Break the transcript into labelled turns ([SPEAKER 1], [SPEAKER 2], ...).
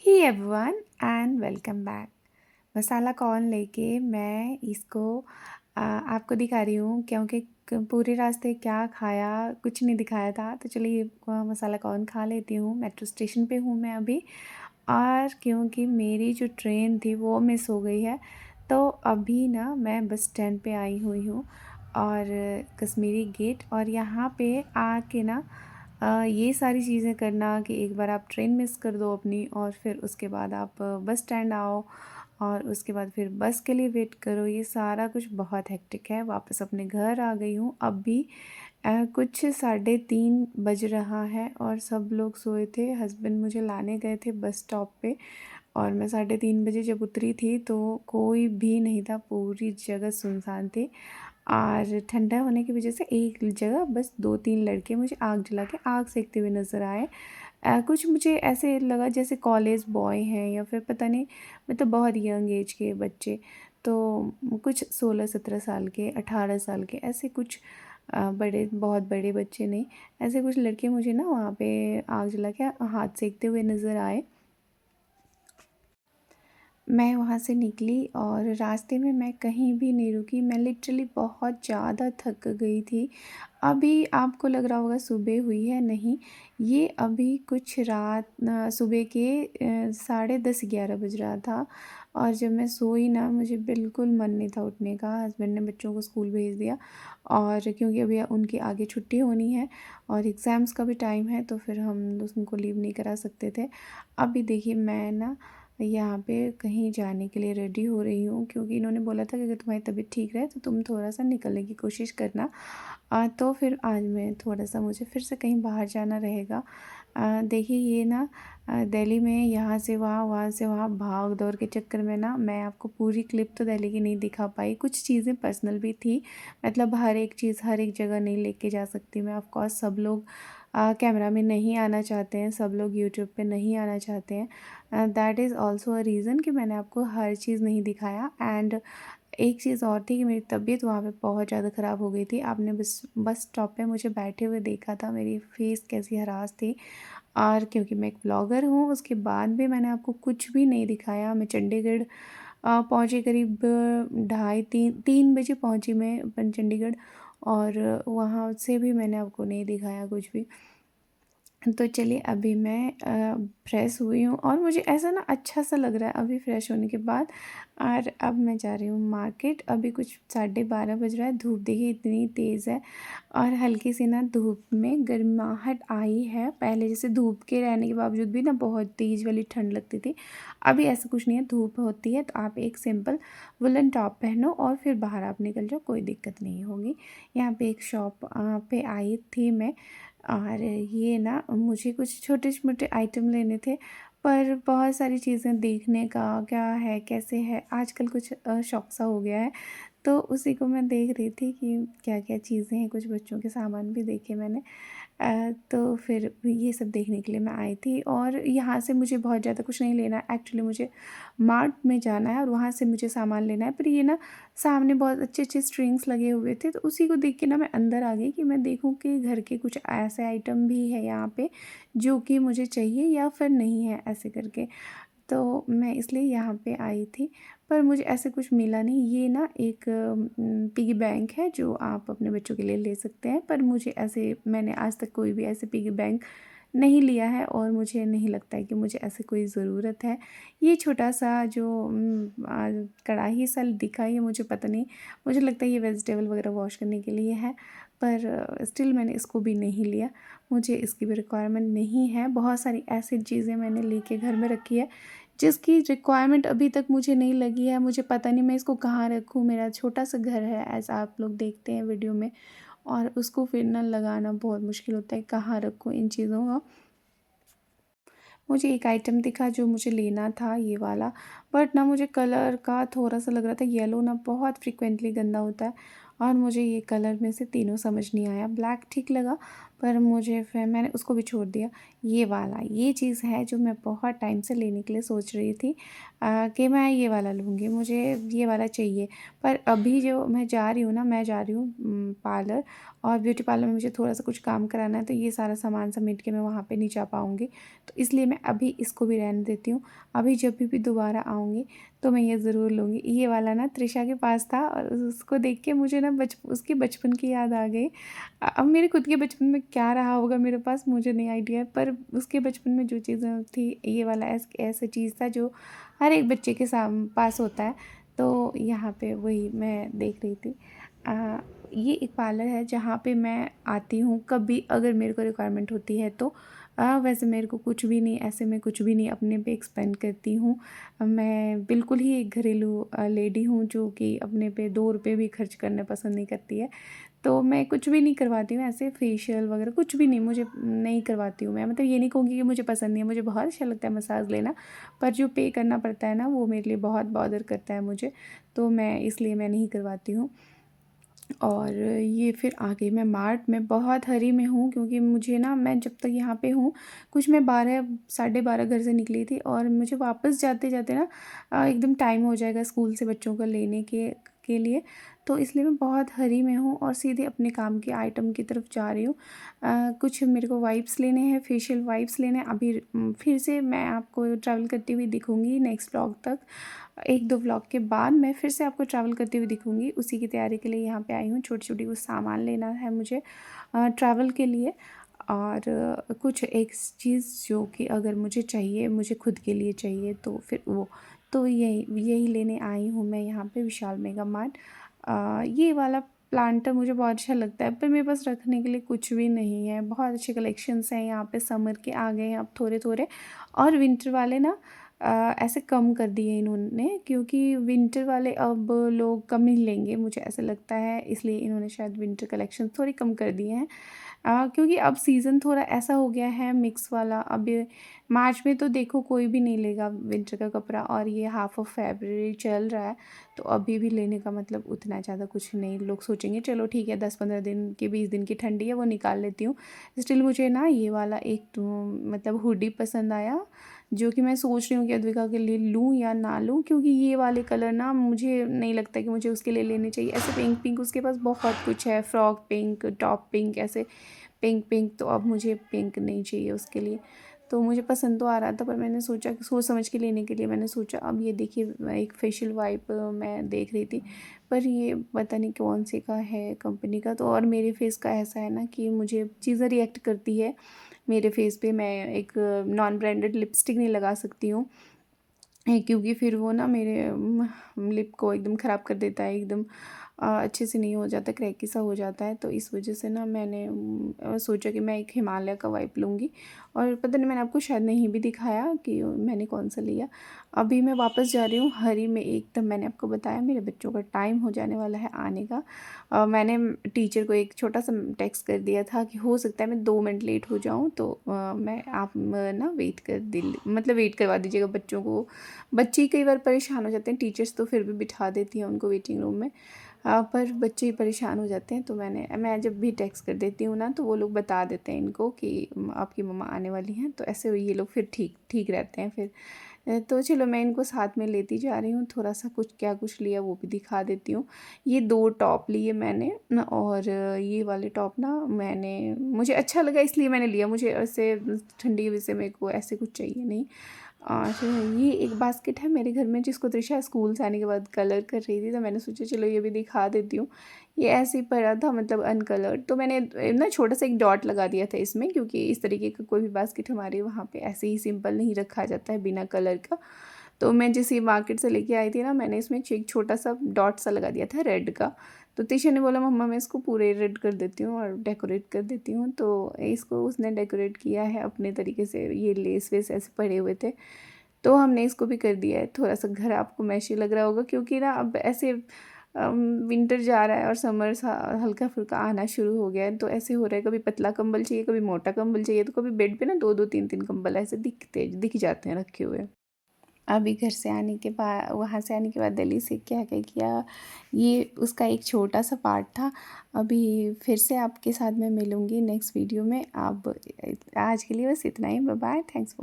[SPEAKER 1] Hey everyone and welcome back. Masala corn लेके मैं इसको आपको दिखा रही हूँ क्योंकि पूरे रास्ते क्या खाया कुछ नहीं दिखाया था। तो चलिए मसाला कॉर्न खा लेती हूँ। मेट्रो स्टेशन पे हूँ मैं अभी, और क्योंकि मेरी जो ट्रेन थी वो मिस हो गई है, तो अभी ना मैं बस स्टैंड पे आई हुई हूँ और कश्मीरी गेट। और यहाँ पे आके ना ये सारी चीज़ें करना कि एक बार आप ट्रेन मिस कर दो अपनी, और फिर उसके बाद आप बस स्टैंड आओ, और उसके बाद फिर बस के लिए वेट करो, ये सारा कुछ बहुत हेक्टिक है। वापस अपने घर आ गई हूँ। अब भी कुछ 3:30 बज रहा है और सब लोग सोए थे। हस्बैंड मुझे लाने गए थे बस स्टॉप पे, और मैं 3:30 बजे जब उतरी थी तो कोई भी नहीं था, पूरी जगह सुनसान थी। और ठंडा होने की वजह से एक जगह बस 2-3 लड़के मुझे आग जला के आग सेकते हुए नज़र आए। कुछ मुझे ऐसे लगा जैसे कॉलेज बॉय हैं या फिर पता नहीं, मतलब बहुत यंग एज के बच्चे। तो कुछ 16-17 साल के, 18 साल के, ऐसे कुछ बड़े, बहुत बड़े बच्चे नहीं, ऐसे कुछ लड़के मुझे ना वहाँ पे आग जला के हाथ सेकते हुए नज़र आए। मैं वहाँ से निकली और रास्ते में मैं कहीं भी नहीं रुकी। मैं लिटरली बहुत ज़्यादा थक गई थी। अभी आपको लग रहा होगा सुबह हुई है, नहीं, ये अभी कुछ सुबह के 10:30-11 बज रहा था। और जब मैं सोई ना, मुझे बिल्कुल मन नहीं था उठने का। हस्बैंड ने बच्चों को स्कूल भेज दिया, और क्योंकि अभी उनकी आगे छुट्टी होनी है और एग्ज़ाम्स का भी टाइम है, तो फिर हम उनको लीव नहीं करा सकते थे। अभी देखिए मैं ना यहाँ पे कहीं जाने के लिए रेडी हो रही हूँ, क्योंकि इन्होंने बोला था कि अगर तुम्हारी तबीयत ठीक रहे तो तुम थोड़ा-सा निकलने की कोशिश करना। तो फिर आज मैं थोड़ा-सा, मुझे फिर से कहीं बाहर जाना रहेगा। देखिए ये ना दिल्ली में यहाँ से वहाँ, वहाँ से वहाँ भाग-दौड़ के चक्कर में ना मैं आपको पूरी क्लिप तो दिल्ली की नहीं दिखा पाई। कुछ चीज़ें पर्सनल भी थी, मतलब हर एक चीज़ हर एक जगह नहीं लेके जा सकती मैं। ऑफ़ कोर्स सब लोग कैमरा में नहीं आना चाहते हैं, सब लोग यूट्यूब पे नहीं आना चाहते हैं। That is also a reason कि मैंने आपको हर चीज़ नहीं दिखाया। एंड एक चीज़ और थी कि मेरी तबीयत वहाँ पे बहुत ज़्यादा ख़राब हो गई थी। आपने बस स्टॉप पे मुझे बैठे हुए देखा था, मेरी फ़ेस कैसी हरास थी। और क्योंकि मैं एक ब्लॉगर हूँ, उसके बाद भी मैंने आपको कुछ भी नहीं दिखाया। मैं चंडीगढ़ पहुँची करीब 2:30-3 बजे पहुँची मैं अपन चंडीगढ़, और वहाँ से भी मैंने आपको नहीं दिखाया कुछ भी। तो चलिए अभी मैं फ्रेश हुई हूँ और मुझे ऐसा ना अच्छा सा लग रहा है अभी फ्रेश होने के बाद। और अब मैं जा रही हूँ मार्केट। अभी कुछ 12:30 बज रहा है। धूप देखिए इतनी तेज़ है, और हल्की सी ना धूप में गर्माहट आई है। पहले जैसे धूप के रहने के बावजूद भी ना बहुत तेज़ वाली ठंड लगती थी, अभी ऐसा कुछ नहीं है। धूप होती है तो आप एक सिंपल वुलन टॉप पहनो और फिर बाहर आप निकल जाओ, कोई दिक्कत नहीं होगी। यहाँ पे एक शॉप पे आई थी मैं, और ये ना मुझे कुछ छोटे-मोटे आइटम लेने थे, पर बहुत सारी चीज़ें देखने का क्या है, कैसे है, आजकल कुछ शौक सा हो गया है। तो उसी को मैं देख रही थी कि क्या-क्या चीज़ें हैं, कुछ बच्चों के सामान भी देखे मैंने। तो फिर ये सब देखने के लिए मैं आई थी, और यहाँ से मुझे बहुत ज़्यादा कुछ नहीं लेना है। एक्चुअली मुझे मार्ट में जाना है और वहाँ से मुझे सामान लेना है, पर ये ना सामने बहुत अच्छे-अच्छे स्ट्रिंग्स लगे हुए थे, तो उसी को देख के ना मैं अंदर आ गई कि मैं देखूँ कि घर के कुछ ऐसे आइटम भी है यहाँ पे जो कि मुझे चाहिए या फिर नहीं है, ऐसे करके। तो मैं इसलिए यहाँ पे आई थी, पर मुझे ऐसे कुछ मिला नहीं। ये ना एक पिगी बैंक है जो आप अपने बच्चों के लिए ले सकते हैं, पर मुझे ऐसे, मैंने आज तक कोई भी ऐसे पिगी बैंक नहीं लिया है और मुझे नहीं लगता है कि मुझे ऐसे कोई ज़रूरत है। ये छोटा-सा जो कढ़ाई सा दिखा, ये मुझे पता नहीं, मुझे लगता है ये वेजिटेबल वगैरह वॉश करने के लिए है, पर स्टिल मैंने इसको भी नहीं लिया। मुझे इसकी भी रिक्वायरमेंट नहीं है। बहुत सारी ऐसी चीज़ें मैंने लेके घर में रखी है जिसकी रिक्वायरमेंट अभी तक मुझे नहीं लगी है। मुझे पता नहीं मैं इसको कहाँ रखूँ। मेरा छोटा-सा घर है, ऐसा आप लोग देखते हैं वीडियो में, और उसको फिर ना लगाना बहुत मुश्किल होता है, कहाँ रखूँ इन चीज़ों को। मुझे एक आइटम दिखा जो मुझे लेना था, ये वाला, बट ना मुझे कलर का थोड़ा-सा लग रहा था, येलो ना बहुत फ्रीक्वेंटली गंदा होता है, और मुझे ये कलर में से तीनों समझ नहीं आया। ब्लैक ठीक लगा, पर मुझे फिर मैंने उसको भी छोड़ दिया। ये चीज़ है जो मैं बहुत टाइम से लेने के लिए सोच रही थी कि मैं ये वाला लूँगी, मुझे ये वाला चाहिए। पर अभी जो मैं जा रही हूँ ना, मैं जा रही हूँ पार्लर, और ब्यूटी पार्लर में मुझे थोड़ा-सा कुछ काम कराना है, तो ये सारा सामान समेट के मैं वहाँ पे नहीं जा पाऊँगी। तो इसलिए मैं अभी इसको भी रहने देती हूँ। अभी जब भी दोबारा आऊँगी तो मैं ये ज़रूर लूँगी। ये वाला ना त्रिशा के पास था, और उसको देख के मुझे ना उसके बचपन की याद आ गई। अब मेरे खुद के बचपन में क्या रहा होगा मेरे पास, मुझे नहीं आइडिया है, पर उसके बचपन में जो चीज़ें थी, ये वाला ऐसा चीज़ था जो हर एक बच्चे के पास होता है। तो यहाँ पे वही मैं देख रही थी। ये एक पार्लर है जहाँ पे मैं आती हूँ कभी अगर मेरे को रिक्वायरमेंट होती है तो। वैसे मेरे को कुछ भी नहीं, ऐसे में कुछ भी नहीं अपने पे एक्सपेंड करती हूँ। मैं बिल्कुल ही एक घरेलू लेडी हूँ जो कि अपने पे 2 रुपए भी खर्च करने पसंद नहीं करती है। तो मैं कुछ भी नहीं करवाती हूँ ऐसे, फेशियल वगैरह कुछ भी नहीं, मुझे नहीं करवाती हूँ मैं। मतलब ये नहीं कहूँगी कि मुझे पसंद नहीं है, मुझे बहुत अच्छा लगता है मसाज लेना, पर जो पे करना पड़ता है ना, वो मेरे लिए बहुत बॉदर करता है मुझे, तो मैं इसलिए मैं नहीं करवाती हूँ। और ये फिर आगे मैं मार्ट में बहुत हरी में हूँ, क्योंकि मुझे ना, मैं जब तक यहाँ पे हूँ, कुछ मैं 12 साढ़े 12 घर से निकली थी, और मुझे वापस जाते जाते ना एकदम टाइम हो जाएगा स्कूल से बच्चों को लेने के लिए। तो इसलिए मैं बहुत हरी में हूँ और सीधे अपने काम के आइटम की तरफ जा रही हूँ। कुछ मेरे को वाइप्स लेने हैं, फेशियल वाइप्स लेने हैं। अभी फिर से मैं आपको ट्रैवल करती हुई दिखूँगी नेक्स्ट व्लॉग तक। 1-2 व्लॉग के बाद मैं फिर से आपको ट्रैवल करती हुई दिखूँगी। उसी की तैयारी के लिए यहाँ पे आई हूँ। छोटी-छोटी कुछ सामान लेना है मुझे ट्रैवल के लिए, और कुछ एक चीज़ जो कि अगर मुझे चाहिए, मुझे खुद के लिए चाहिए, तो फिर वो, तो यही यही लेने आई हूँ मैं यहाँ पे विशाल मेगा मार्ट। ये वाला प्लांटर मुझे बहुत अच्छा लगता है, पर मेरे पास रखने के लिए कुछ भी नहीं है। बहुत अच्छे कलेक्शंस हैं यहाँ पे, समर के आ गए हैं अब थोड़े-थोड़े, और विंटर वाले ना ऐसे कम कर दिए इन्होंने, क्योंकि विंटर वाले अब लोग कम ही लेंगे मुझे ऐसा लगता है, इसलिए इन्होंने शायद विंटर कलेक्शन थोड़ी कम कर दिए हैं। क्योंकि अब सीज़न थोड़ा ऐसा हो गया है मिक्स वाला। अब ये मार्च में तो देखो कोई भी नहीं लेगा विंटर का कपड़ा, और ये हाफ ऑफ फरवरी चल रहा है, तो अभी भी लेने का मतलब उतना ज़्यादा कुछ नहीं। लोग सोचेंगे चलो ठीक है, 10-15 दिन की, 20 दिन की ठंडी है वो निकाल लेती हूँ। स्टिल मुझे ना ये वाला एक तो मतलब हुडी पसंद आया, जो कि मैं सोच रही हूँ कि अद्विका के लिए लूँ या ना लूँ, क्योंकि ये वाले कलर ना मुझे नहीं लगता कि मुझे उसके लिए लेने चाहिए। ऐसे पिंक पिंक उसके पास बहुत कुछ है, फ्रॉक पिंक, टॉप पिंक, ऐसे पिंक पिंक, तो अब मुझे पिंक नहीं चाहिए उसके लिए। तो मुझे पसंद तो आ रहा था, पर मैंने सोचा कि सोच समझ के लेने के लिए मैंने सोचा। अब ये देखिए, एक फेशियल वाइप मैं देख रही थी, पर ये पता नहीं कौन से का है कंपनी का। तो और मेरे फेस का ऐसा है ना कि मुझे चीज़ें रिएक्ट करती है मेरे फेस पे। मैं एक नॉन ब्रांडेड लिपस्टिक नहीं लगा सकती हूँ, क्योंकि फिर वो ना मेरे लिप को एकदम ख़राब कर देता है, एकदम अच्छे से नहीं हो जाता, क्रैकी सा हो जाता है। तो इस वजह से ना मैंने सोचा कि मैं एक हिमालय का वाइप लूँगी, और पता नहीं मैंने आपको शायद नहीं भी दिखाया कि मैंने कौन सा लिया। अभी मैं वापस जा रही हूँ हरी में एकदम। मैंने आपको बताया मेरे बच्चों का टाइम हो जाने वाला है आने का। मैंने टीचर को एक छोटा सा टेक्स्ट कर दिया था कि हो सकता है मैं 2 मिनट लेट हो जाऊँ, तो मैं आप ना वेट करवा दीजिएगा बच्चों को। बच्चे ही कई बार परेशान हो जाते हैं, टीचर्स तो फिर भी बिठा देती हैं उनको वेटिंग रूम में, पर बच्चे ही परेशान हो जाते हैं। तो मैं जब भी टेक्स्ट कर देती हूँ ना, तो वो लोग बता देते हैं इनको कि आपकी मम्मा आने वाली हैं, तो ऐसे ये लोग फिर ठीक ठीक रहते हैं फिर। तो चलो मैं इनको साथ में लेती जा रही हूँ, थोड़ा सा कुछ क्या कुछ लिया वो भी दिखा देती हूँ। ये 2 टॉप लिए मैंने न, और ये वाले टॉप ना मैंने, मुझे अच्छा लगा इसलिए मैंने लिया। मुझे ऐसे ठंडी की वजह से मेरे को ऐसे कुछ चाहिए नहीं। और ये एक बास्केट है मेरे घर में, जिसको त्रिशा स्कूल से आने के बाद कलर कर रही थी, तो मैंने सोचा चलो ये भी दिखा देती हूँ। ये ऐसे ही पड़ा था, मतलब अनकलर्ड, तो मैंने ना छोटा सा एक डॉट लगा दिया था इसमें, क्योंकि इस तरीके का कोई भी बास्केट हमारे वहाँ पे ऐसे ही सिंपल नहीं रखा जाता है बिना कलर का। तो मैं जैसे मार्केट से लेके आई थी ना, मैंने इसमें एक छोटा सा डॉट सा लगा दिया था रेड का। तो तिशा ने बोला मम्मा मैं इसको पूरे रेड कर देती हूँ और डेकोरेट कर देती हूँ, तो इसको उसने डेकोरेट किया है अपने तरीके से। ये लेस वेस ऐसे पड़े हुए थे, तो हमने इसको भी कर दिया है। थोड़ा सा घर आपको मैशी लग रहा होगा, क्योंकि ना अब ऐसे विंटर जा रहा है और समर सा हल्का फुल्का आना शुरू हो गया है, तो ऐसे हो रहा है कभी पतला कंबल चाहिए, कभी मोटा कंबल चाहिए, तो कभी बेड पे ना 2-2 3-3 कंबल ऐसे दिख जाते हैं रखे हुए। अभी घर से आने के बाद, वहाँ से आने के बाद दिल्ली से क्या क्या किया, ये उसका एक छोटा सा पार्ट था। अभी फिर से आपके साथ मैं मिलूँगी नेक्स्ट वीडियो में। आप आज के लिए बस इतना ही। Bye bye, thanks for